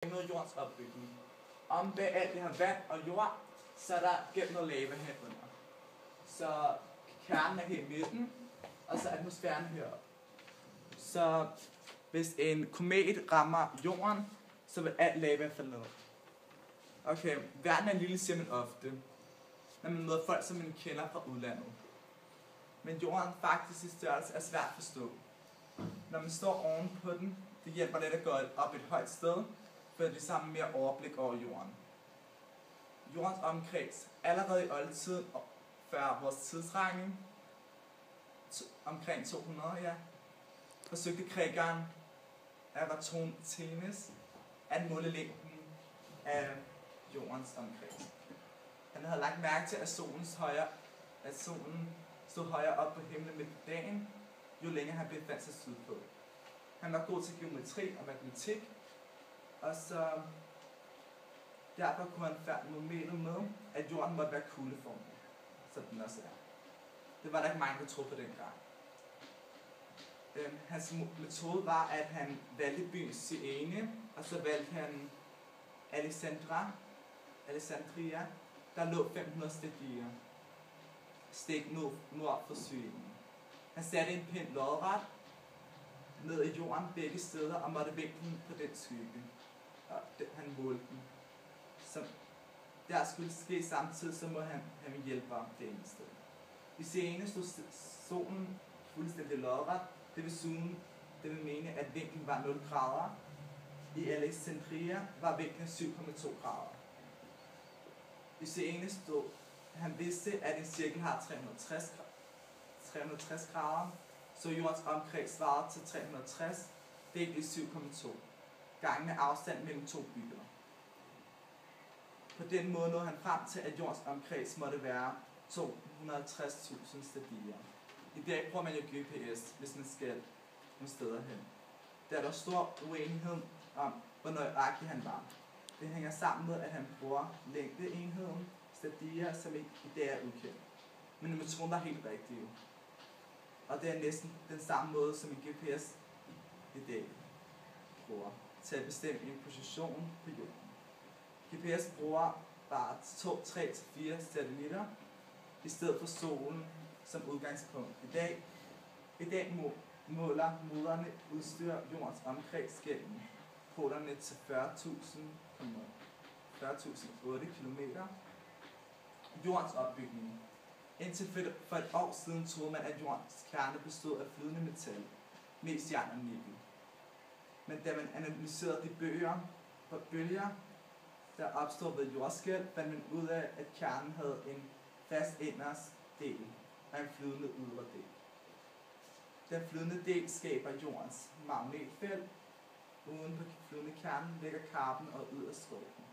noget jordens opbygning. Om bag alt det her vand og jord, så er der gemt noget lava herunder. Så kernen er helt midten, og så atmosfæren heroppe. Så hvis en komet rammer jorden, så vil alt lava falde ned. Okay, verden er lille, siger man ofte, når man møder folk, som man kender fra udlandet. Men jorden faktisk i størrelse er svært at forstå. Når man står oven på den, det hjælper lidt at gå op et højt sted, for at vi sammen mere overblik over jorden. Jordens omkreds, allerede i oldtiden, før vores tidsregning, omkring 200, forsøgte grækeren Eratosthenes at måle længden af jordens omkreds. Han havde lagt mærke til, at solen stod højere op på himlen midt på dagen, jo længere han befandt sig sydpå. Han var god til geometri og matematik, og så derfor kunne han færdigt med, at jorden måtte være kugleformet, som den også er. Det var der ikke mange, der troede på dengang. Hans metode var, at han valgte byen Syene, og så valgte han Alexandria, der lå 500 stadier stik nord for Syene. Han satte en pind lodret ned i jorden begge steder og måtte vinklen på den skygge. Og han målte den. Så der skulle ske samtidig, så må han have en hjælper det ene sted. I Syene stod solen fuldstændig lodret. Det vil mene, at vinklen var 0 grader. I Alexandria var vinklen 7,2 grader. I Syene stod, han vidste, at en cirkel har 360 grader, så jordens omkreds svarede til 360 delt i 7,2 gange afstand mellem to byer. På den måde nåede han frem til, at jordens omkreds måtte være 250.000 stadier. I dag bruger man jo GPS, hvis man skal nogle steder hen. Der er der stor uenighed om, hvor nøjagtig han var. Det hænger sammen med, at han bruger længdeenheden stadier, som i dag er ukendt. Men metoden var helt rigtig. Og det er næsten den samme måde, som en GPS i dag bruger til at bestemme en position på jorden. GPS bruger bare 3-4 satellitter i stedet for solen som udgangspunkt. I dag måler moderne udstyr jordens omkreds gennem polerne til 40.008 km. Jordens opbygning. Indtil for et år siden troede man, at jordens kerne bestod af flydende metal, mest jern og nikkel. Men da man analyserede de bølger, der opstod ved jordskælv, fandt man ud af, at kernen havde en fast inderste del og en flydende ydre del. Den flydende del skaber jordens magnetfelt. Uden på flydende kernen ligger karben og yderstrålen.